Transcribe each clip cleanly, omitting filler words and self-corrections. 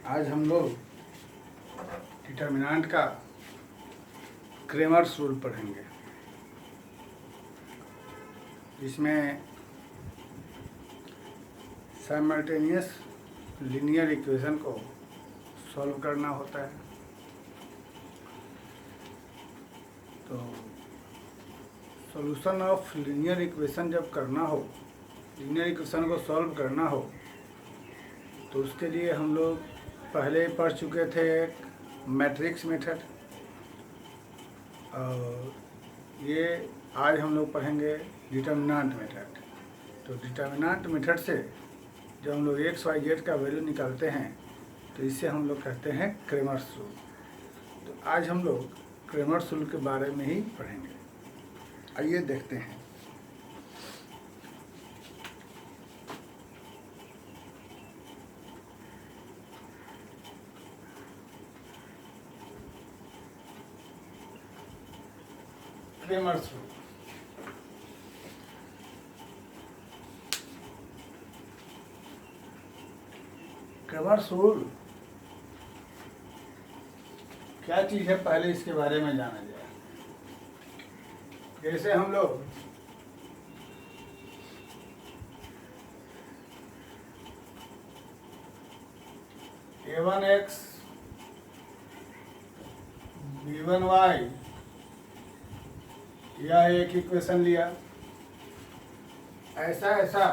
आज हम लोग डिटर्मिनेंट का क्रेमर्स रूल पढ़ेंगे, जिसमें साइमल्टेनियस लीनियर इक्वेशन को सॉल्व करना होता है। तो सॉल्यूशन ऑफ लीनियर इक्वेशन जब करना हो, लीनियर इक्वेशन को सॉल्व करना हो, तो उसके लिए हम लोग पहले पढ़ चुके थे एक मैट्रिक्स मेथड, और ये आज हम लोग पढ़ेंगे डिटर्मिनेंट मेथड। तो डिटर्मिनेंट मेथड से जब हम लोग एक्स वाई जेड का वैल्यू निकालते हैं तो इससे हम लोग कहते हैं क्रेमर्स रूल। तो आज हम लोग क्रेमर्स रूल के बारे में ही पढ़ेंगे। आइए देखते हैं। Cramer's rule. क्रेमर्स रूल क्या चीज़ है, पहले इसके बारे में जाना जाए। जैसे हम लोग a1x b1y यह एक इक्वेशन लिया, ऐसा ऐसा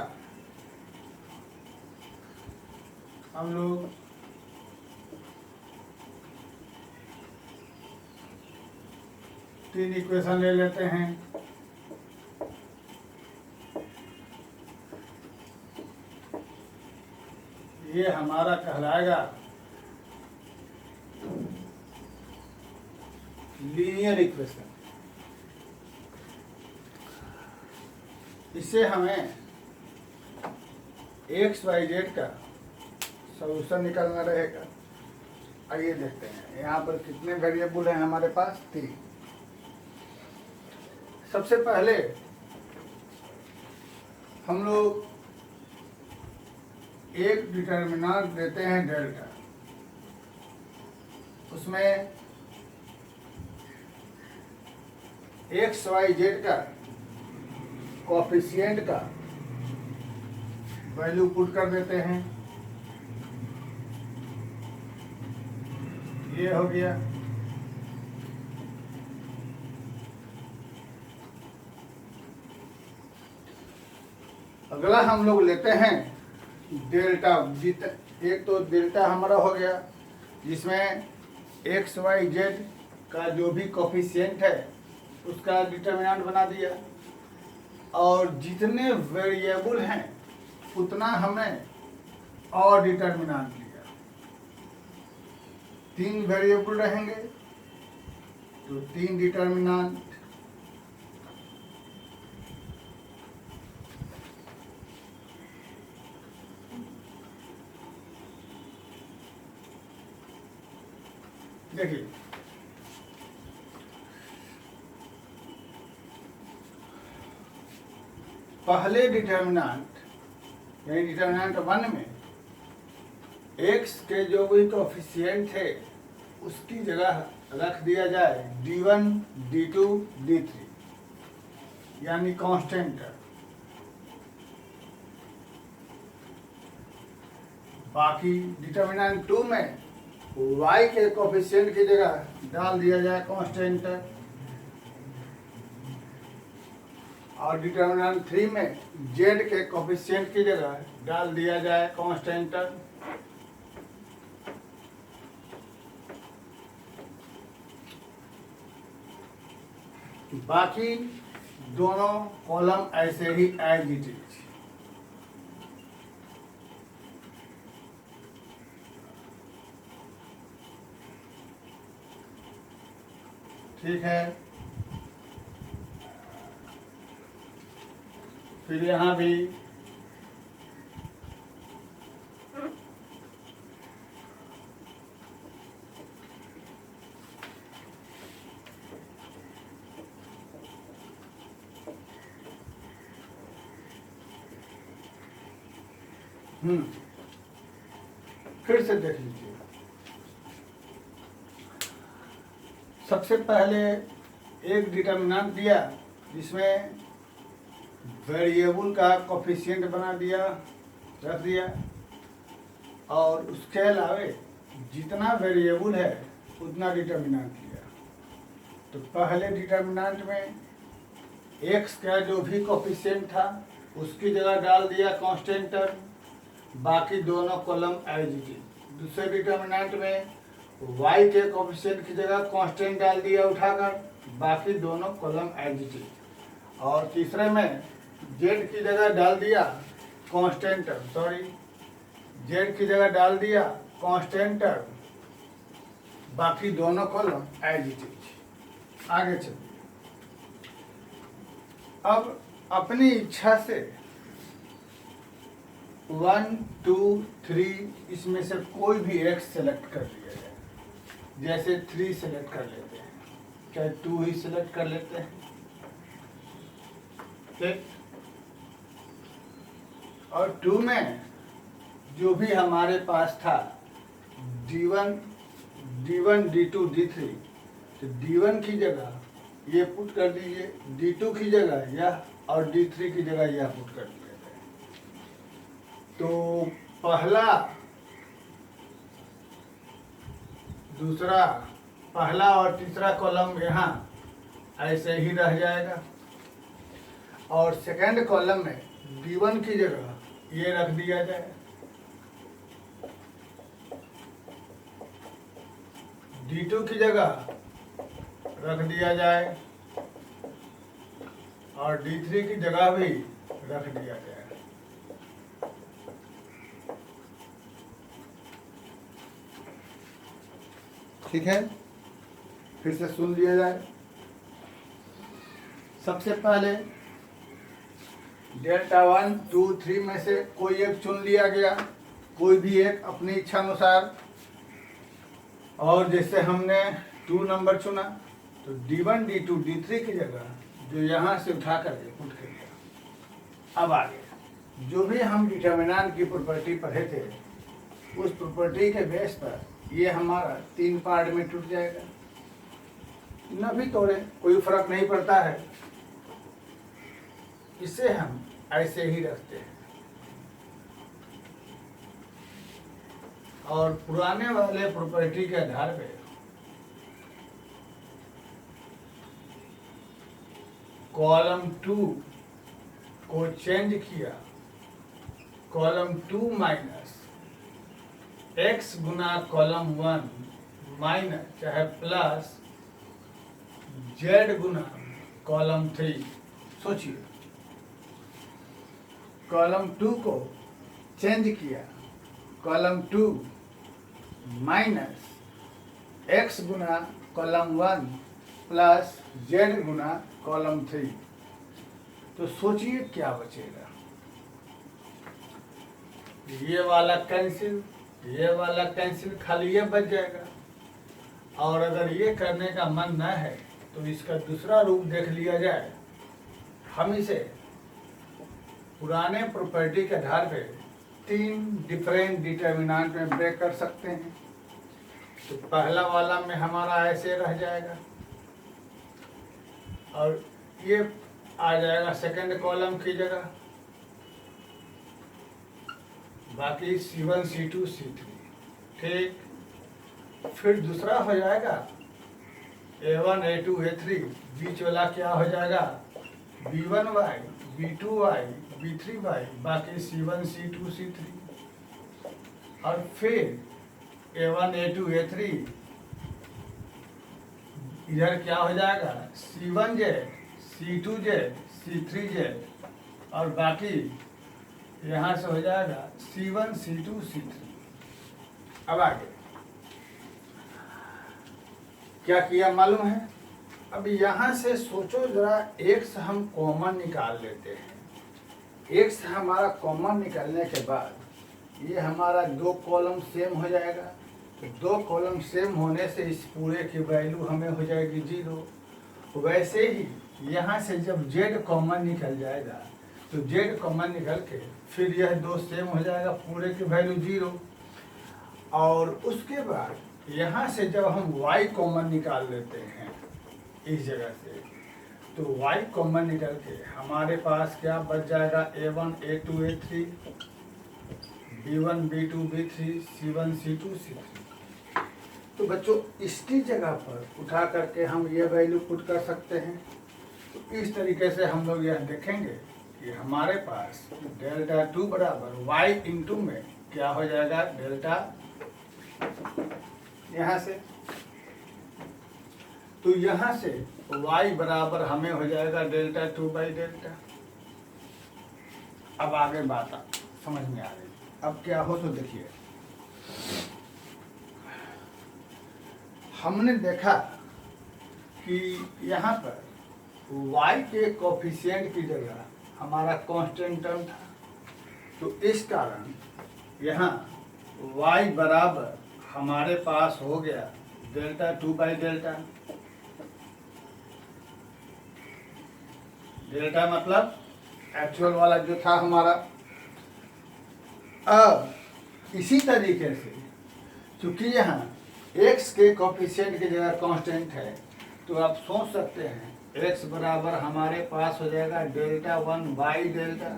हम लोग तीन इक्वेशन ले लेते हैं। ये हमारा कहलाएगा लीनियर इक्वेशन। इससे हमें एक्स वाई जेड का सॉल्यूशन निकालना रहेगा। आइए देखते हैं यहाँ पर कितने वेरिएबल हैं हमारे पास, 3। सबसे पहले हम लोग एक डिटर्मिनेंट देते हैं डेल्टा, उसमें एक्स वाई जेड का कोएफिशिएंट का वैल्यू पुट कर देते हैं। ये हो गया। अगला हम लोग लेते हैं डेल्टा। एक तो डेल्टा हमारा हो गया, जिसमें एक्स वाई जेड का जो भी कोएफिशिएंट है उसका डिटर्मिनेंट बना दिया, और जितने वेरिएबल हैं उतना हमें और डिटर्मिनेंट लिया। 3 वेरिएबल रहेंगे तो 3 डिटर्मिनेंट। देखिए, पहले डिटर्मिनेंट यानी डिटर्मिनेंट 1 में एक्स के जो भी कोएफिशिएंट थे उसकी जगह रख दिया जाए d1, d2, d3 यानी कांस्टेंट। बाकी डिटर्मिनेंट 2 में y के कोएफिशिएंट की जगह डाल दिया जाए कांस्टेंट, और डिटर्मिनेंट 3 में z के कोएफिशिएंट की जगह डाल दिया जाए कांस्टेंट। बाकी दोनों कॉलम ऐसे ही एज इट इज। ठीक है। फिर यहाँ भी फिर से देख लीजिए। सबसे पहले एक डिटर्मिनेंट दिया जिसमें वेरिएबल का कोफिशिएंट बना दिया, रख दिया, और उसके अलावे जितना वेरिएबल है उतना डिटर्मिनेंट लिया। तो पहले डिटर्मिनेंट में x का जो भी कोफिशिएंट था उसकी जगह डाल दिया कांस्टेंट टर्म, बाकी दोनों कॉलम एज इट इज। दूसरे डिटर्मिनेंट में y के कोफिशिएंट की जगह कांस्टेंट डाल दिया उठाकर, बाकी दोनों कॉलम एज इट इज। और तीसरे में z की जगह डाल दिया कांस्टेंट टर्म, z की जगह डाल दिया कांस्टेंट टर्म, बाकी दोनों कॉलम एज इट इज। आगे चलिए, अब अपनी इच्छा से 1, 2, 3 इसमें से कोई भी एक सेलेक्ट कर लिया जाए। जैसे 3 सेलेक्ट कर लेते हैं, चाहे 2 ही सेलेक्ट कर लेते हैं, ठीक। और 2 में जो भी हमारे पास था D1, D2, D3, तो D1 की जगह ये पुट कर दीजिए, D2 की जगह यह, और D3 की जगह यह पुट कर दिया जाए। तो पहला और तीसरा कॉलम यहाँ ऐसे ही रह जाएगा, और सेकंड कॉलम में D1 की जगह ये रख दिया जाए, D2 की जगह रख दिया जाए, और D3 की जगह भी रख दिया जाए। ठीक है, फिर से सुन लिया जाए। सबसे पहले डेल्टा 1, 2, 3 में से कोई एक चुन लिया गया, कोई भी एक अपनी इच्छा अनुसार। और जैसे हमने 2 नंबर चुना तो D1, D2, D3 की जगह जो यहाँ से उठा करके पुट कर दिया। अब आगे जो भी हम डिटर्मिनेंट की प्रॉपर्टी पढ़े थे, उस प्रॉपर्टी के बेस पर ये हमारा 3 पार्ट में टूट जाएगा। न भी तोड़े कोई फर्क नहीं पड़ता है, इसे हम ऐसे ही रखते हैं। और पुराने वाले प्रॉपर्टी के आधार पे कॉलम 2 को चेंज किया, कॉलम 2 माइनस x गुना कॉलम 1 माइनस चाहे प्लस z गुना कॉलम 3। सोचिए, कॉलम 2 को चेंज किया, कॉलम 2 माइनस x गुना कॉलम 1 प्लस z गुना कॉलम 3। तो सोचिए क्या बचेगा। ये वाला कैंसिल, ये वाला कैंसिल, खाली ये बच जाएगा। और अगर ये करने का मन न है तो इसका दूसरा रूप देख लिया जाए। हम इसे पुराने प्रॉपर्टी के आधार पे 3 डिफरेंट डिटर्मिनेंट में ब्रेक कर सकते हैं। तो पहला वाला में हमारा ऐसे रह जाएगा, और ये आ जाएगा सेकंड कॉलम की जगह, बाकी C1, C2, C3, ठीक। फिर दूसरा हो जाएगा A1, A2, A3, बीच वाला क्या हो जाएगा B1Y, B2Y, B3Y, बाकी C1, C2, C3। और फिर A1, A2, A3 इधर क्या हो जाएगा C1Z, C2Z, C3Z, और बाकी यहाँ से हो जाएगा C1, C2, C3। अब आगे क्या किया मालूम है? अब यहाँ से सोचो जरा, x हम कॉमन निकाल लेते हैं। x हमारा कॉमन निकालने के बाद ये हमारा 2 कॉलम सेम हो जाएगा। तो 2 कॉलम सेम होने से इस पूरे की वैल्यू हमें हो जाएगी 0। वैसे ही यहाँ से जब z कॉमन निकल जाएगा तो z कॉमन निकल के फिर यह 2 सेम हो जाएगा, पूरे की वैल्यू 0। और उसके बाद यहाँ से जब हम y कॉमन निकाल लेते हैं इस जगह से, तो y कॉमन निकल के हमारे पास क्या बच जाएगा, a1 a2 a3, b1 b2 b3, c1 c2 c3। तो बच्चों इसकी जगह पर उठा करके हम ये वैल्यू पुट कर सकते हैं। तो इस तरीके से हम लोग यह देखेंगे कि हमारे पास डेल्टा 2 बराबर y इंटू में क्या हो जाएगा, डेल्टा यहाँ से, तो यहाँ से y बराबर हमें हो जाएगा डेल्टा 2 बाई डेल्टा। अब आगे बात समझ में आ रही। अब क्या हो तो देखिए, हमने देखा कि यहाँ पर y के कोफिशिएंट की जगह हमारा कांस्टेंट टर्म था, तो इस कारण यहाँ y बराबर हमारे पास हो गया डेल्टा 2 बाई डेल्टा। डेल्टा मतलब एक्चुअल वाला जो था हमारा। अब इसी तरीके से चूंकि यहाँ x के कोफिशिएंट की जगह कांस्टेंट है, तो आप सोच सकते हैं x बराबर हमारे पास हो जाएगा डेल्टा 1 बाई डेल्टा।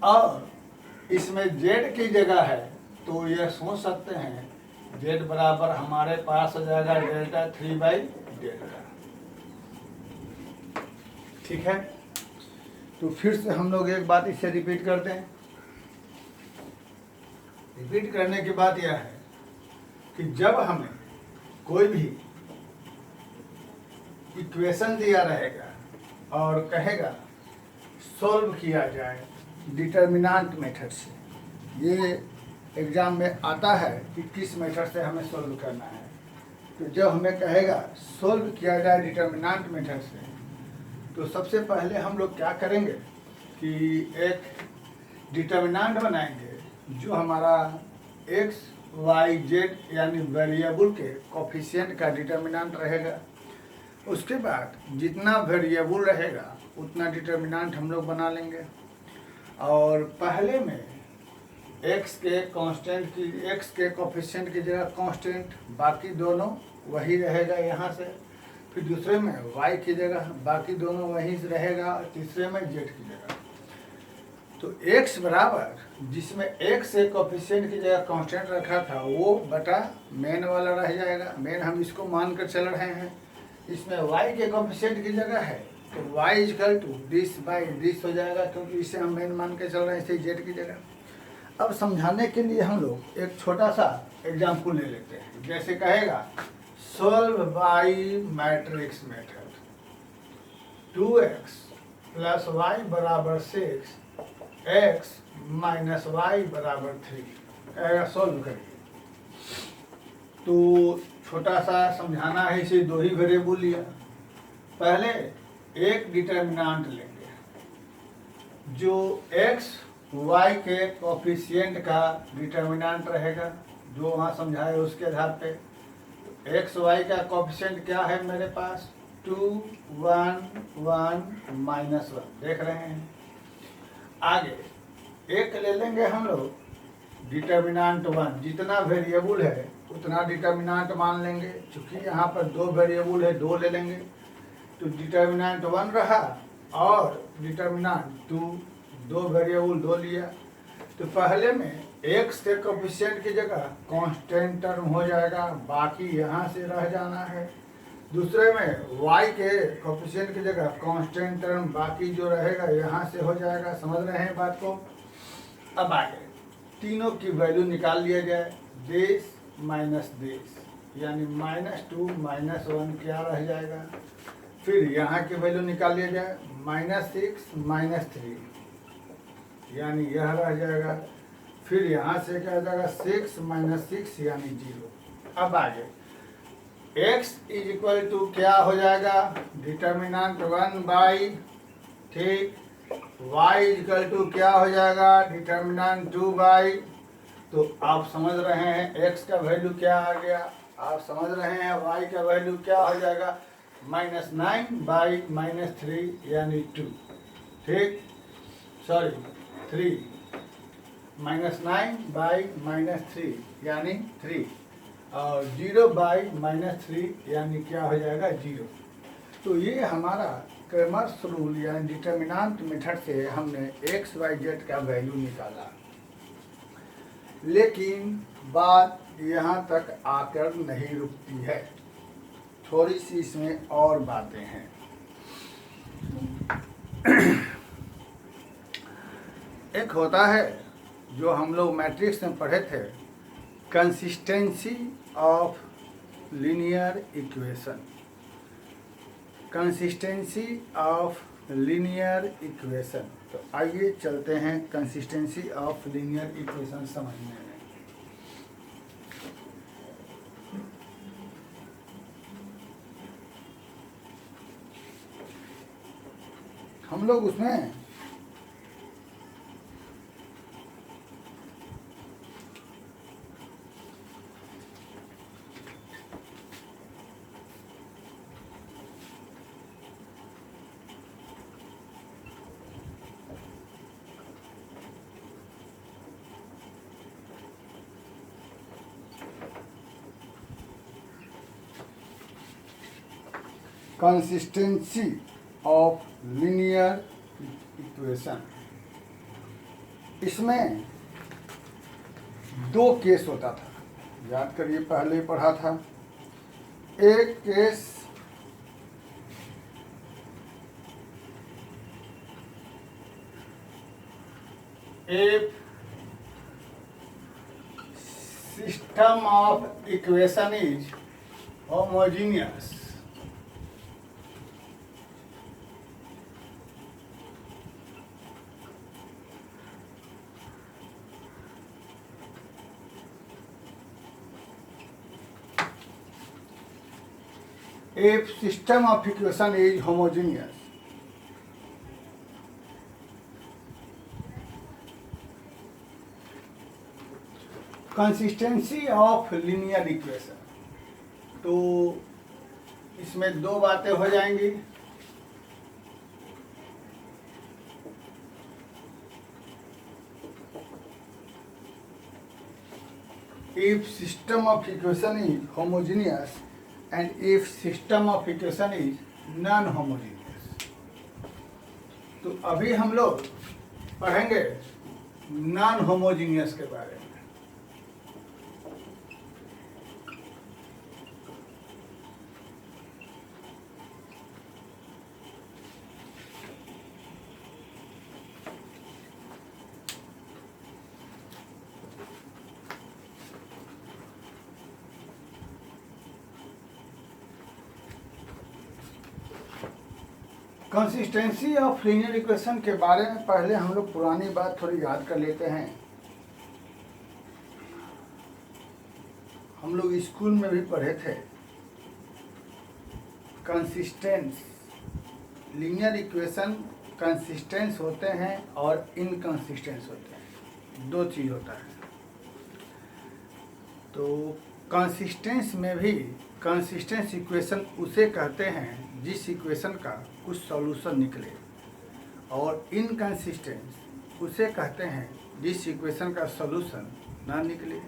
और इसमें z की जगह है, तो यह सोच सकते हैं z बराबर हमारे पास हो जाएगा डेल्टा 3 बाई डेल्टा। ठीक है, तो फिर से हम लोग एक बात इसे रिपीट करते हैं। रिपीट करने की बात यह है कि जब हमें कोई भी इक्वेशन दिया रहेगा और कहेगा सॉल्व किया जाए डिटर्मिनेंट मेथड से, ये एग्जाम में आता है कि किस मेथड से हमें सॉल्व करना है। तो जब हमें कहेगा सॉल्व किया जाए डिटर्मिनेंट मेथड से, तो सबसे पहले हम लोग क्या करेंगे कि एक डिटर्मिनेंट बनाएंगे जो हमारा x y z यानी वेरिएबल के कोफिशिएंट का डिटर्मिनेंट रहेगा। उसके बाद जितना वेरिएबल रहेगा उतना डिटर्मिनेंट हम लोग बना लेंगे। और पहले में x के कांस्टेंट की, x के कोफिशिएंट की जगह कांस्टेंट, बाकी दोनों वही रहेगा यहाँ से। फिर दूसरे में y की जगह बाकी दोनों वहीं से रहेगा, और तीसरे में z की जगह। तो x बराबर जिसमें x से कोफिशिएंट की जगह कांस्टेंट रखा था वो बटा मेन वाला रह जाएगा। मेन हम इसको मान कर चल रहे हैं। इसमें y के कोफिशिएंट की जगह है, तो y equal to this by this हो जाएगा, क्योंकि इसे हम मेन मान के चल रहे हैं, इसे z की जगह। अब समझाने के लिए हम लोग एक छोटा सा एग्जाम्पल ले लेते हैं। जैसे कहेगा solve by matrix method, 2x plus y बराबर 6, x माइनस वाई बराबर 3, कहेगा सॉल्व करिए। तो छोटा सा समझाना है, इसे दो ही वेरिएबल लिया। पहले एक डिटर्मिनेंट लेंगे जो x y के कोफिशिएंट का डिटर्मिनेंट रहेगा, जो वहाँ समझाए उसके आधार पे। एक्स वाई का कोफिशिएंट क्या है मेरे पास, 2 1 1 माइनस 1, देख रहे हैं। आगे एक ले लेंगे हम लोग डिटर्मिनेंट 1, जितना वेरिएबल है उतना डिटर्मिनेंट मान लेंगे। चूंकि यहाँ पर दो वेरिएबल है, दो ले लेंगे, तो डिटर्मिनेंट 1 रहा और डिटर्मिनेंट 2, दो वेरिएबल दो लिया। तो पहले में x के कोफिशिएंट की जगह कांस्टेंट टर्म हो जाएगा, बाकी यहाँ से रह जाना है। दूसरे में y के कोफिशिएंट की जगह कांस्टेंट टर्म, बाकी जो रहेगा यहाँ से हो जाएगा। समझ रहे हैं बात को। अब आगे तीनों की वैल्यू निकाल लिया जाए, दिस माइनस दिस, यानी -2 -1 क्या रह जाएगा। फिर यहाँ की वैल्यू निकाल लिया जाए, -6 -3, यानी यह रह जाएगा। फिर यहाँ से क्या हो जाएगा, 6 -6 यानी 0। अब आगे x इज इक्वल टू क्या हो जाएगा, डिटर्मिनेंट 1 बाई, ठीक, y इज इक्वल टू क्या हो जाएगा, डिटर्मिनेंट 2 बाई। तो आप समझ रहे हैं x का वैल्यू क्या आ गया, आप समझ रहे हैं y का वैल्यू क्या हो जाएगा, -9 बाई -3 यानी 2, ठीक, सॉरी 3, -9/-3 यानी 3 और 0/-3 यानी क्या हो जाएगा 0। तो ये हमारा क्रैमर्स रूल यानी डिटर्मिनेंट मेथड से हमने एक्स वाई जेड का वैल्यू निकाला। लेकिन बात यहाँ तक आकर नहीं रुकती है, थोड़ी सी इसमें और बातें हैं। एक होता है जो हम लोग मैट्रिक्स में पढ़े थे, consistency of linear equation. Consistency of linear equation. तो आइए चलते हैं कंसिस्टेंसी ऑफ लीनियर इक्वेशन समझने में। हम लोग उसमें कंसिस्टेंसी ऑफ लीनियर इक्वेशन, इसमें दो केस होता था, याद करिए पहले ही पढ़ा था। एक case if system of equation is homogeneous, if system of equation is homogeneous, consistency of linear equation, तो इसमें दो बातें हो जाएंगी। If system of equation is homogeneous and if system of equation is non-homogeneous। तो अभी हम लोग पढ़ेंगे नॉन होमोजीनियस के बारे में। कंसिस्टेंसी ऑफ लीनियर इक्वेशन के बारे में पहले हम लोग पुरानी बात थोड़ी याद कर लेते हैं। हम लोग स्कूल में भी पढ़े थे, कंसिस्टेंस लीनियर इक्वेशन कंसिस्टेंस होते हैं और इनकंसिस्टेंस होते हैं, दो चीज़ होता है। तो कंसिस्टेंस में भी कंसिस्टेंस इक्वेशन उसे कहते हैं जिस इक्वेशन का कुछ सॉल्यूशन निकले, और इनकंसिस्टेंस उसे कहते हैं जिस इक्वेशन का सॉल्यूशन ना निकले।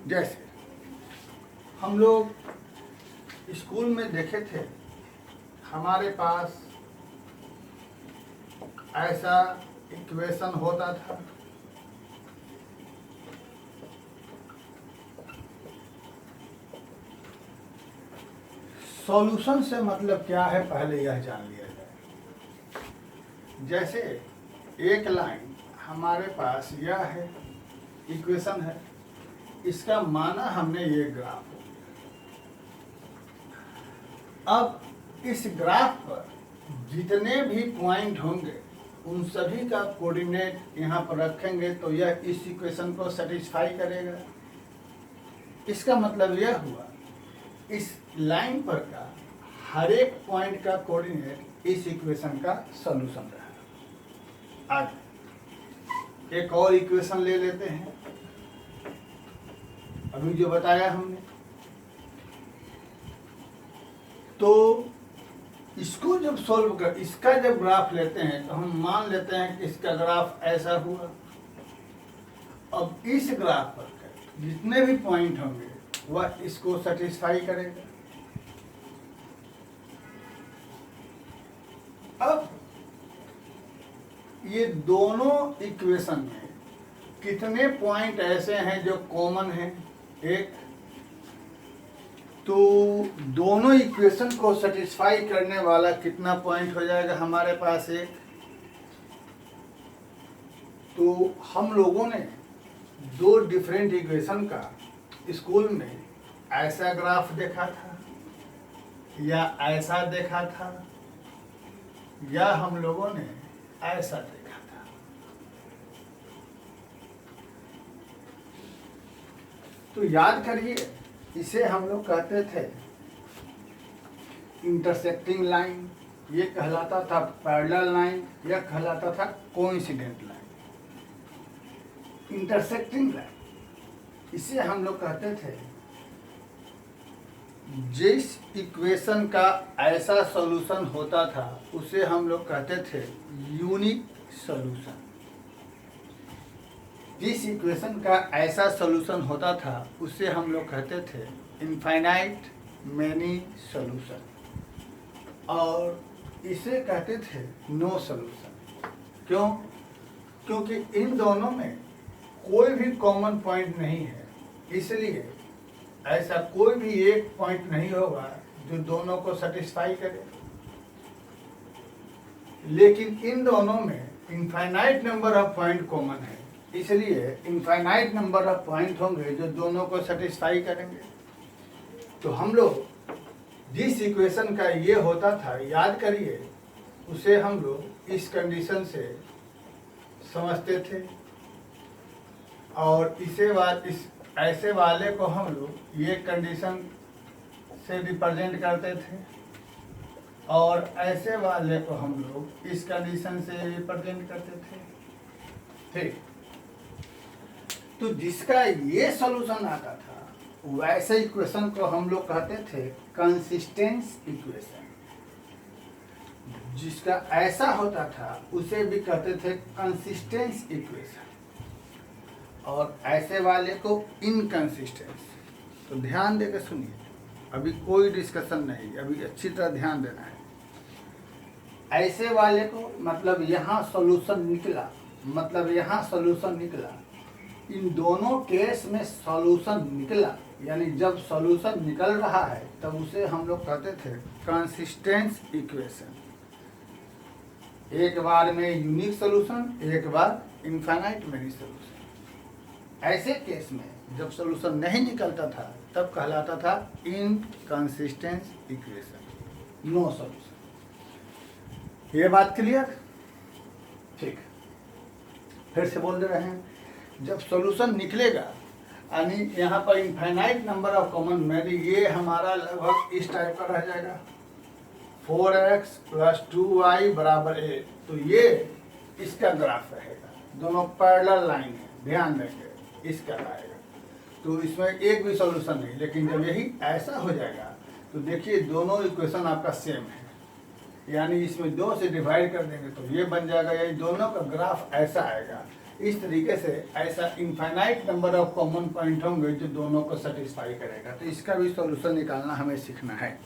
जैसे हम लोग स्कूल में देखे थे, हमारे पास ऐसा इक्वेशन होता था, सॉल्यूशन से मतलब क्या है पहले यह जान लिया जाए। जैसे एक लाइन हमारे पास यह है, इक्वेशन है, इसका माना हमने ये ग्राफ हो। अब इस ग्राफ पर जितने भी पॉइंट होंगे उन सभी का कोऑर्डिनेट यहाँ पर रखेंगे तो यह इस इक्वेशन को सेटिस्फाई करेगा। इसका मतलब यह हुआ इस लाइन पर का हर एक पॉइंट का कोऑर्डिनेट इस इक्वेशन का सॉल्यूशन रहा। आगे एक और इक्वेशन ले लेते हैं, अभी जो बताया हमने। तो इसको जब सॉल्व कर, इसका जब ग्राफ लेते हैं तो हम मान लेते हैं कि इसका ग्राफ ऐसा हुआ। अब इस ग्राफ पर जितने भी पॉइंट होंगे वह इसको सेटिस्फाई करेगा। अब ये दोनों इक्वेशन में कितने पॉइंट ऐसे हैं जो कॉमन हैं? एक तो दोनों इक्वेशन को सेटिस्फाई करने वाला कितना पॉइंट हो जाएगा हमारे पास? एक। तो हम लोगों ने दो डिफरेंट इक्वेशन का स्कूल में ऐसा ग्राफ देखा था या ऐसा देखा था, या हम लोगों ने ऐसा देखा था। तो याद करिए, इसे हम लोग कहते थे इंटरसेक्टिंग लाइन, ये कहलाता था पैरेलल लाइन, या कहलाता था कोइंसिडेंट लाइन। इंटरसेक्टिंग लाइन इसे हम लोग कहते थे जिस इक्वेशन का ऐसा सॉल्यूशन होता था उसे हम लोग कहते थे यूनिक सॉल्यूशन। जिस इक्वेशन का ऐसा सॉल्यूशन होता था उसे हम लोग कहते थे इनफाइनाइट मेनी सॉल्यूशन, और इसे कहते थे नो सॉल्यूशन। क्यों? क्योंकि इन दोनों में कोई भी कॉमन पॉइंट नहीं है, इसलिए ऐसा कोई भी एक पॉइंट नहीं होगा जो दोनों को सेटिस्फाई करे। लेकिन इन दोनों में infinite number of point common है, इसलिए इनफाइनाइट नंबर ऑफ पॉइंट होंगे जो दोनों को सेटिस्फाई करेंगे। तो हम लोग जिस इक्वेशन का ये होता था, याद करिए, उसे हम लोग इस कंडीशन से समझते थे, और इस ऐसे वाले को हम लोग ये कंडीशन से रिप्रेजेंट करते थे, और ऐसे वाले को हम लोग इस कंडीशन से रिप्रेजेंट करते थे। ठीक। तो जिसका ये सॉल्यूशन आता था वैसे इक्वेशन को हम लोग कहते थे कंसिस्टेंस इक्वेशन। जिसका ऐसा होता था उसे भी कहते थे कंसिस्टेंस इक्वेशन, और ऐसे वाले को इनकंसिस्टेंस। तो ध्यान देकर सुनिए, अभी कोई डिस्कशन नहीं, अभी अच्छी तरह ध्यान देना है। ऐसे वाले को मतलब यहाँ सॉल्यूशन निकला, मतलब यहाँ सॉल्यूशन निकला, इन दोनों केस में सॉल्यूशन निकला, यानी जब सॉल्यूशन निकल रहा है तब उसे हम लोग कहते थे कंसिस्टेंस इक्वेशन। एक बार में यूनिक सॉल्यूशन, एक बार इनफाइनाइट मेनी सॉल्यूशन। ऐसे केस में जब सॉल्यूशन नहीं निकलता था तब कहलाता था इनकंसिस्टेंस इक्वेशन, नो सॉल्यूशन। ये बात क्लियर? ठीक। फिर से बोल दे रहे हैं, जब सॉल्यूशन निकलेगा, यानी यहाँ पर इनफाइनाइट नंबर ऑफ कॉमन मेरी, ये हमारा लगभग इस टाइप का रह जाएगा, 4x + 2y = 8। तो ये इसका ग्राफ रहेगा, दोनों पैरेलल लाइन है, ध्यान देंगे, इसका आएगा। तो इसमें एक भी सॉल्यूशन नहीं, लेकिन जब यही ऐसा हो जाएगा तो देखिए दोनों इक्वेशन आपका सेम है, यानी इसमें 2 से डिवाइड कर देंगे तो ये बन जाएगा, यानी दोनों का ग्राफ ऐसा आएगा। इस तरीके से ऐसा infinite number of common point होंगे जो दोनों को सेटिस्फाई करेगा। तो इसका भी सॉल्यूशन निकालना हमें सीखना है।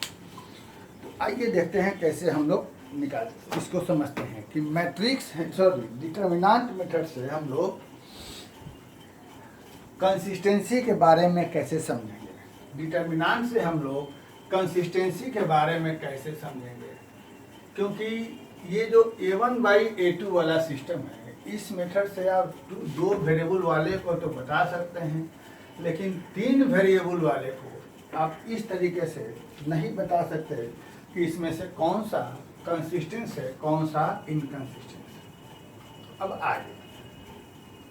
तो आइए देखते हैं कैसे हम लोग निकालते, इसको समझते हैं कि मैट्रिक्स डिटर्मिनेंट मेथड से हम लोग कंसिस्टेंसी के बारे में कैसे समझेंगे, डिटर्मिनेंट से हम लोग कंसिस्टेंसी के बारे में कैसे समझेंगे। क्योंकि ये जो A1/A2 वाला सिस्टम है, इस मेथड से आप 2 वेरिएबल वाले को तो बता सकते हैं, लेकिन 3 वेरिएबल वाले को आप इस तरीके से नहीं बता सकते कि इसमें से कौन सा कंसिस्टेंस है, कौन सा इनकंसिस्टेंस। अब आगे,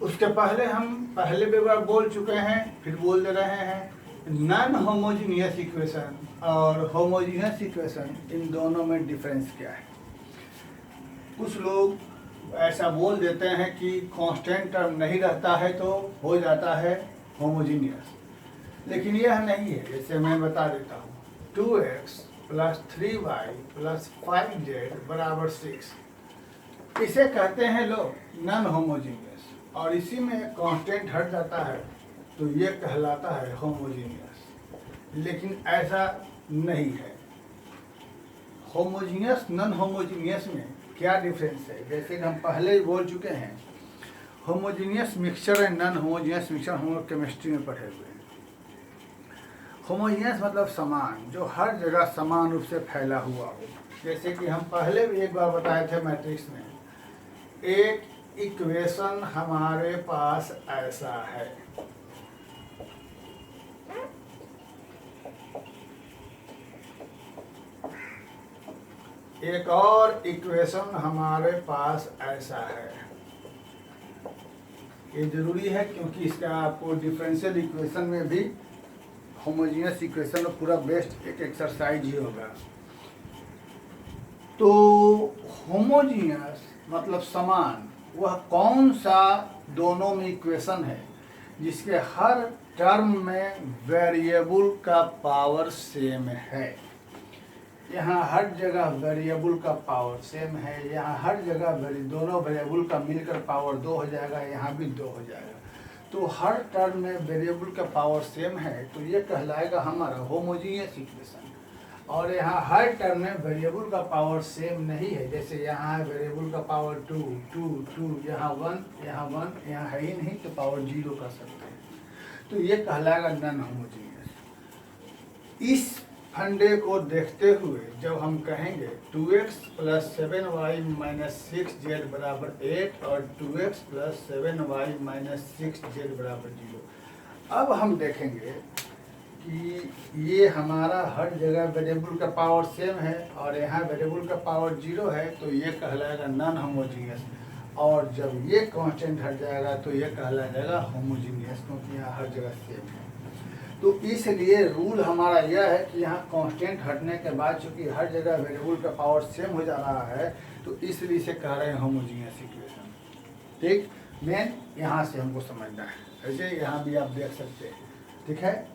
उसके पहले हम पहले भी बार बोल चुके हैं, फिर बोल दे रहे हैं, नॉन होमोजीनियस इक्वेशन और होमोजीनियस इक्वेशन, इन दोनों में डिफरेंस क्या है। कुछ लोग ऐसा बोल देते हैं कि कांस्टेंट टर्म नहीं रहता है तो हो जाता है होमोजीनियस, लेकिन यह नहीं है। जैसे मैं बता देता हूँ, 2x plus 3y plus 5z बराबर 6। इसे कहते हैं लोग नॉन होमोजीनियस, और इसी में कांस्टेंट हट जाता है तो ये कहलाता है होमोजीनियस। लेकिन ऐसा नहीं है। होमोजीनियस नॉन होमोजीनियस में क्या डिफरेंस है? जैसे कि हम पहले ही बोल चुके हैं, homogeneous mixture and non homogeneous mixture हम लोग केमिस्ट्री में पढ़े हुए हैं। होमोजीनियस मतलब समान, जो हर जगह समान रूप से फैला हुआ हो। जैसे कि हम पहले भी एक बार बताए थे मैट्रिक्स में, एक इक्वेशन हमारे पास ऐसा है, एक और इक्वेशन हमारे पास ऐसा है। ये जरूरी है क्योंकि इसका आपको डिफरेंशियल इक्वेशन में भी होमोजीनियस इक्वेशन में पूरा बेस्ट एक एक्सरसाइज ही होगा। तो होमोजीनियस मतलब समान, वह कौन सा दोनों में इक्वेशन है जिसके हर टर्म में वेरिएबल का पावर सेम है। यहाँ हर जगह वेरिएबल का पावर सेम है, यहाँ हर जगह दोनों वेरिएबल का मिलकर पावर 2 हो जाएगा, यहाँ भी 2 हो जाएगा। तो हर टर्म में वेरिएबल का पावर सेम है तो ये कहलाएगा हमारा होमोजीनियस इक्वेशन। और यहाँ हर टर्म में वेरिएबल का पावर सेम नहीं है, जैसे यहाँ है वेरिएबल का पावर 2, 2, 2, यहाँ 1, यहाँ है ही नहीं तो पावर 0 कर सकते हैं। तो ये कहलाएगा नॉन होमोजीनियस। इस फंडे को देखते हुए जब हम कहेंगे 2x plus 7y minus 6z बराबर 8 और 2x plus 7y minus 6z बराबर 0, अब हम देखेंगे कि ये हमारा हर जगह वेरिएबल का पावर सेम है और यहाँ वेरिएबल का पावर 0 है, तो ये कहलाएगा नॉन होमोजीनियस। और जब ये कांस्टेंट हट जाएगा तो ये कहला जाएगा होमोजीनियस, क्योंकि यहाँ हर जगह सेम है। तो इसलिए रूल हमारा यह है कि यहाँ कांस्टेंट हटने के बाद चूंकि हर जगह वेरिएबल का पावर सेम हो जा रहा है तो इसलिए इसे कह रहे हैं होमोजीनियस इक्वेशन। ठीक, मेन यहाँ से हमको समझना है। ऐसे यहाँ भी आप देख सकते हैं, ठीक है।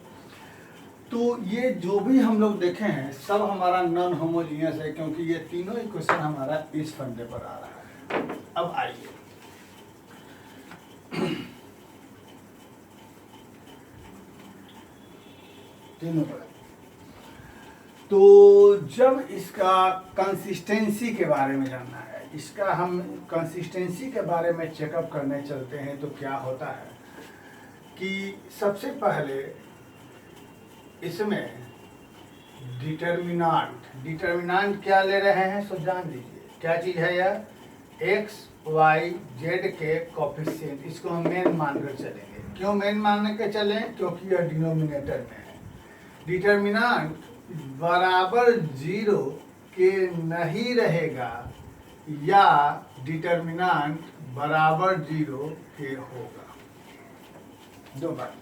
तो ये जो भी हम लोग देखे हैं सब हमारा नॉन होमोजीनियस है, क्योंकि ये तीनों इक्वेशन हमारा इस फंडे पर आ रहा है। अब आइए तीनों पर। तो जब इसका कंसिस्टेंसी के बारे में जानना है, इसका हम कंसिस्टेंसी के बारे में चेकअप करने चलते हैं, तो क्या होता है कि सबसे पहले इसमें डिटर्मिनांट क्या ले रहे हैं सो जान लीजिए। क्या चीज़ है यह? एक्स वाई जेड के कोफिशिएंट, इसको हम मेन मानकर चलेंगे। क्यों मेन मान के चलें? क्योंकि यह डिनोमिनेटर में है। डिटर्मिनांट बराबर 0 के नहीं रहेगा या डिटर्मिनांट बराबर 0 के होगा। दो बातें,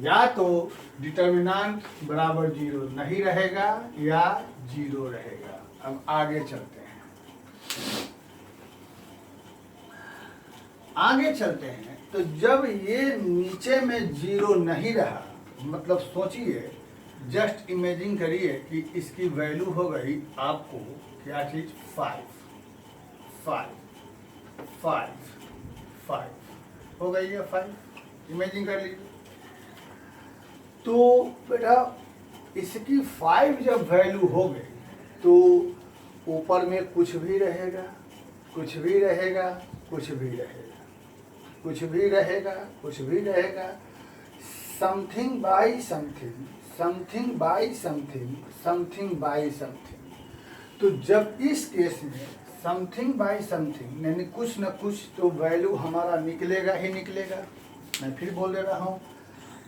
या तो डिटर्मिनांट बराबर 0 नहीं रहेगा या 0 रहेगा। अब आगे चलते हैं, तो जब ये नीचे में 0 नहीं रहा, मतलब सोचिए, जस्ट इमेजिन करिए कि इसकी वैल्यू हो गई आपको क्या चीज 5 हो गई है 5, इमेजिन कर लीजिए। तो बेटा इसकी 5 जब वैल्यू हो गई तो ऊपर में कुछ भी रहेगा, कुछ भी रहेगा, कुछ भी रहेगा, कुछ भी रहेगा, कुछ भी रहेगा, something by something, something by something, something by something. तो जब इस केस में समथिंग बाई समथिंग यानी कुछ न कुछ तो वैल्यू हमारा निकलेगा ही निकलेगा। मैं फिर बोल दे रहा हूँ,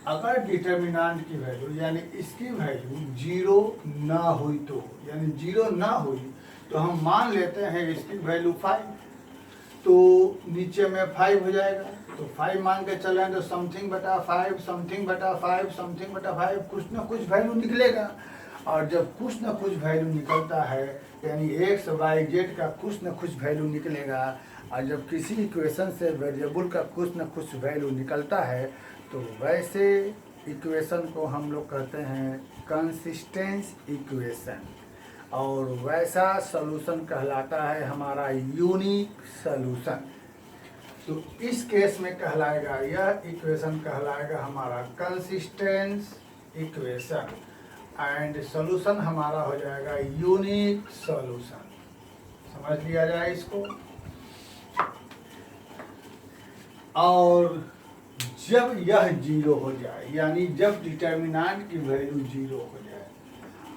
अगर डिटर्मिनांट की वैल्यू यानी इसकी वैल्यू 0 ना हुई तो, यानी 0 ना हुई तो हम मान लेते हैं इसकी वैल्यू 5, तो नीचे में 5 हो जाएगा। तो 5 मान के चलें तो समथिंग बटा 5, समथिंग बटा 5, समथिंग बटा 5, कुछ ना कुछ वैल्यू निकलेगा। और जब कुछ ना कुछ वैल्यू निकलता है यानी एक्स वाई जेड का कुछ ना कुछ वैल्यू निकलेगा, और जब किसी इक्वेशन से वेरिएबल का कुछ ना कुछ वैल्यू निकलता है तो वैसे इक्वेशन को हम लोग कहते हैं कंसिस्टेंस इक्वेशन, और वैसा सॉल्यूशन कहलाता है हमारा यूनिक सॉल्यूशन। तो इस केस में कहलाएगा, यह इक्वेशन कहलाएगा हमारा कंसिस्टेंस इक्वेशन, एंड सॉल्यूशन हमारा हो जाएगा यूनिक सॉल्यूशन। समझ लिया जाए इसको। और जब यह जीरो हो जाए, यानी जब डिटर्मिनेंट की वैल्यू जीरो हो जाए,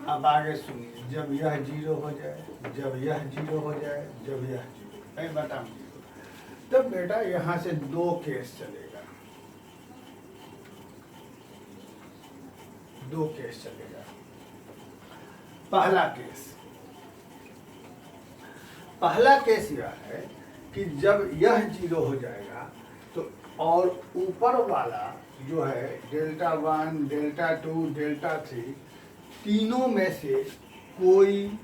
अब आगे सुनिए, जब यह जीरो हो जाए, जब यह जीरो हो जाए, जब यह जीरो, मैं बताऊंगी, तब बेटा यहां से दो केस चलेगा, दो केस चलेगा। पहला केस यह है कि जब यह जीरो हो जाएगा तो और ऊपर वाला जो है डेल्टा 1, डेल्टा 2, डेल्टा 3, तीनों में से कोई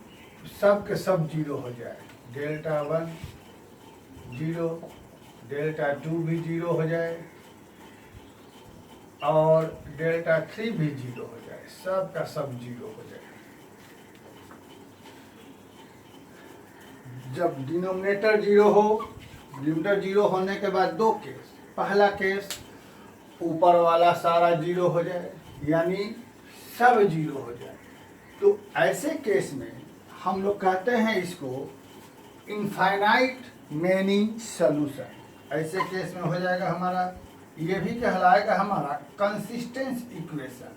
सब के सब जीरो हो जाए। डेल्टा 1 जीरो, डेल्टा 2 भी जीरो हो जाए और डेल्टा 3 भी जीरो हो जाए, सब का सब जीरो हो जाए। जब डिनोमिनेटर जीरो हो, डिनोमिनेटर जीरो होने के बाद दो केस। पहला केस ऊपर वाला सारा जीरो हो जाए, यानी सब जीरो हो जाए। तो ऐसे केस में हम लोग कहते हैं इसको इनफाइनाइट मैनी सॉल्यूशन। ऐसे केस में हो जाएगा हमारा, ये भी कहलाएगा हमारा कंसिस्टेंस इक्वेशन,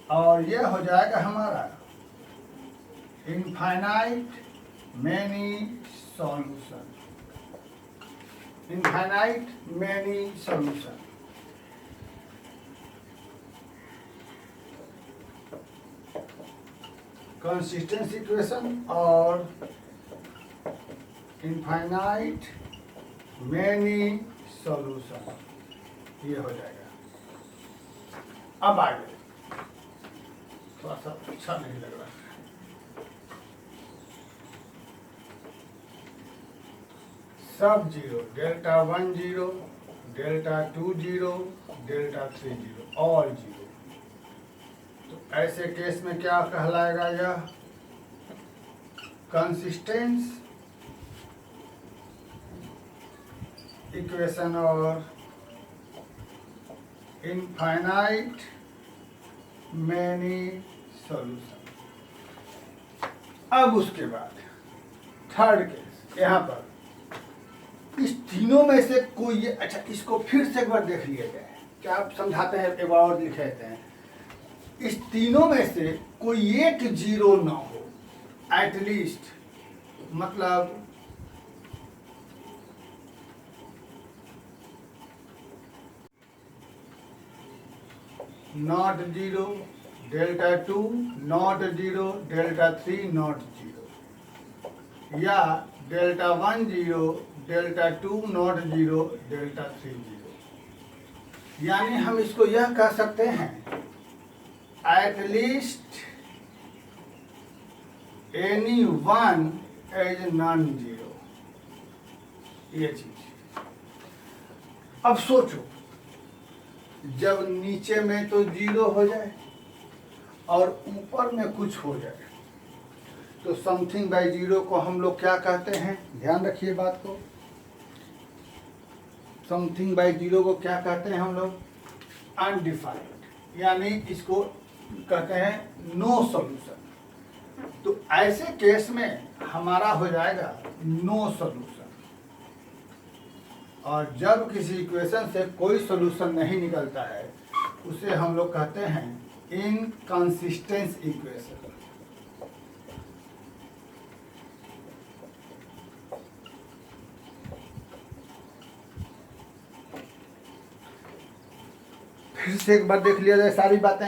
और यह हो जाएगा हमारा infinite many solution, infinite many solution. Consistence equation और इनफाइनाइट मैनी सॉल्यूशन, ये हो जाएगा। अब आगे थोड़ा सा अच्छा नहीं लग रहा है। सब zero, delta 1 zero, delta 2 zero, delta 3 zero, all zero. तो ऐसे केस में क्या कहलाएगा यह कंसिस्टेंस इक्वेशन और इनफाइनाइट मैनी सॉल्यूशन। अब उसके बाद थर्ड केस, यहाँ पर इस तीनों में से कोई, अच्छा इसको फिर से एक बार देख लिया जाए, क्या आप समझाते हैं, एक बार और लिख लेते हैं। इस तीनों में से कोई एक जीरो ना हो एटलीस्ट, मतलब not zero, delta 2 not zero, delta 3 not zero, या delta 1 zero, delta 2 not zero, delta 3 zero. यानी हम इसको यह कह सकते हैं at least any one as non zero, ये चीज। अब सोचो, जब नीचे में तो जीरो हो जाए और ऊपर में कुछ हो जाए, तो समथिंग बाई जीरो को हम लोग क्या कहते हैं, ध्यान रखिए बात को। समथिंग बाई जीरो को क्या कहते हैं हम लोग, अनडिफाइंड, यानी इसको कहते हैं नो सॉल्यूशन। तो ऐसे केस में हमारा हो जाएगा नो सॉल्यूशन। और जब किसी इक्वेशन से कोई सॉल्यूशन नहीं निकलता है, उसे हम लोग कहते हैं इनकंसिस्टेंस इक्वेशन। फिर से एक बार देख लिया जाए सारी बातें।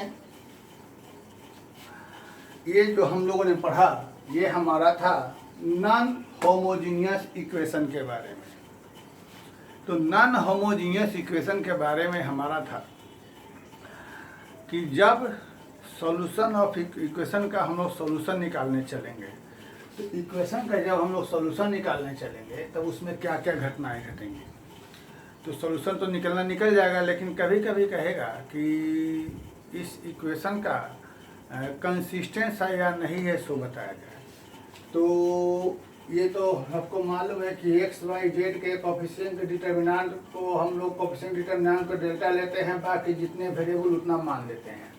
ये जो हम लोगों ने पढ़ा, ये हमारा था नॉन होमोजीनियस इक्वेशन के बारे में। तो नॉन होमोजीनियस इक्वेशन के बारे में हमारा था कि जब सॉल्यूशन ऑफ इक्वेशन का हम लोग सॉल्यूशन निकालने चलेंगे, तो इक्वेशन का जब हम लोग सॉल्यूशन निकालने चलेंगे तब उसमें क्या क्या घटनाएं घटेंगी। तो सॉल्यूशन तो निकल जाएगा, लेकिन कभी कभी कहेगा कि इस इक्वेशन का कंसिस्टेंस है या नहीं है सो बताया जाए। तो ये तो आपको मालूम है कि एक्स वाई जेड के कोफिशिएंट डिटर्मिनेंट को हम लोग कोफिशिएंट डिटर्मिनेंट को डेल्टा लेते हैं, बाकी जितने वेरिएबल उतना मान लेते हैं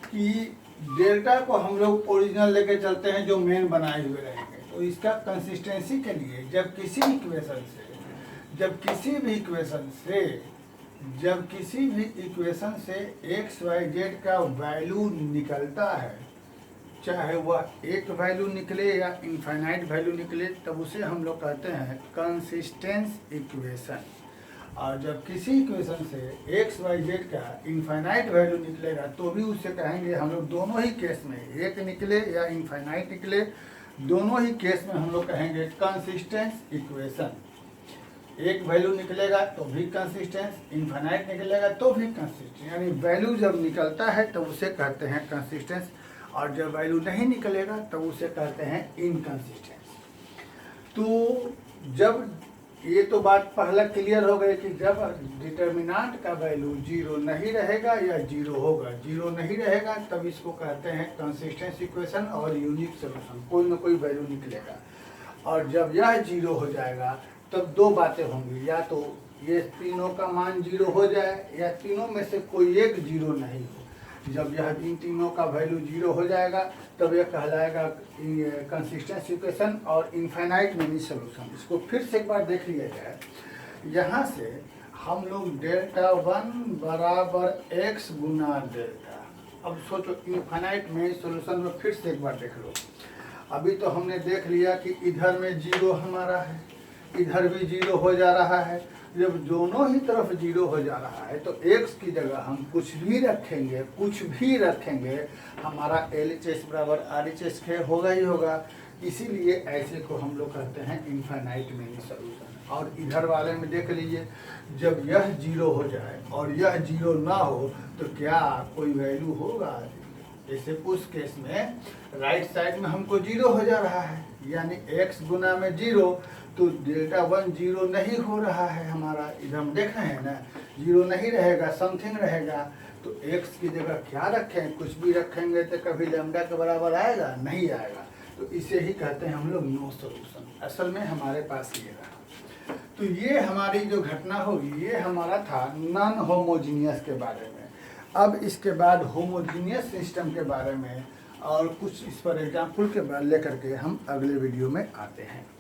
कि डेल्टा को हम लोग ओरिजिनल लेके चलते हैं जो मेन बनाए हुए रहेंगे। तो इसका कंसिस्टेंसी के लिए जब किसी भी इक्वेशन से एक्स वाई जेड का वैल्यू निकलता है, चाहे वह एक वैल्यू निकले या इनफाइनाइट वैल्यू निकले, तब उसे हम लोग कहते हैं कंसिस्टेंस इक्वेशन। और जब किसी इक्वेशन से एक्स वाई जेड का इनफाइनाइट वैल्यू निकलेगा तो भी उसे कहेंगे हम लोग, दोनों ही केस में एक निकले या इनफाइनाइट निकले, दोनों ही केस में हम लोग कहेंगे कंसिस्टेंस इक्वेशन। एक वैल्यू निकलेगा तो भी कंसिस्टेंस, इनफाइनाइट निकलेगा तो भी कंसिस्टेंस, यानी वैल्यू जब निकलता है तो उसे कहते हैं कंसिस्टेंस, और जब वैल्यू नहीं निकलेगा तो उसे कहते हैं इनकंसिस्टेंस। तो जब ये तो बात पहला क्लियर हो गई कि जब डिटर्मिनेंट का वैल्यू जीरो नहीं रहेगा या जीरो होगा, जीरो नहीं रहेगा तब इसको कहते हैं कंसिस्टेंस इक्वेशन और यूनिक सॉल्यूशन, कोई ना कोई वैल्यू निकलेगा। और जब यह जीरो हो जाएगा तब दो बातें होंगी, या तो ये तीनों का मान जीरो हो जाए या तीनों में से कोई एक जीरो नहीं हो। जब यह इन तीनों का वैल्यू जीरो हो जाएगा तब यह कहलाएगा कंसिस्टेंस इक्वेशन और इनफाइनाइट मिनी सॉल्यूशन। इसको फिर से एक बार देख लिया जाए। यहाँ से हम लोग डेल्टा 1 बराबर एक्स गुना डेल्टा, अब सोचो इनफाइनाइट मिनी सॉल्यूशन में फिर से एक बार देख लो। अभी तो हमने देख लिया कि इधर में जीरो हमारा है, इधर भी जीरो हो जा रहा है। जब दोनों ही तरफ जीरो हो जा रहा है तो एक्स की जगह हम कुछ भी रखेंगे, हमारा LHS बराबर RHS होगा ही होगा। इसीलिए ऐसे को हम लोग कहते हैं इनफाइनाइट मिनी सॉल्यूशन। और इधर वाले में देख लीजिए, जब यह जीरो हो जाए और यह जीरो ना हो तो क्या कोई वैल्यू होगा? जैसे उस केस में राइट साइड में हमको जीरो हो जा रहा है, यानी x गुना में जीरो, तो डेल्टा 1 जीरो नहीं हो रहा है हमारा। इधर हम देख रहे हैं ना, जीरो नहीं रहेगा, समथिंग रहेगा। तो x की जगह क्या रखें? कुछ भी रखेंगे तो कभी लैम्डा के बराबर आएगा? नहीं आएगा। तो इसे ही कहते हैं हम लोग नो सॉल्यूशन। असल में हमारे पास ये रहा। तो ये हमारी जो घटना होगी ये हमारा था नॉन होमोजीनियस के बारे में। अब इसके बाद होमोजीनियस सिस्टम के बारे में और कुछ इस पर एग्जाम्पल के बाद लेकर के हम अगले वीडियो में आते हैं।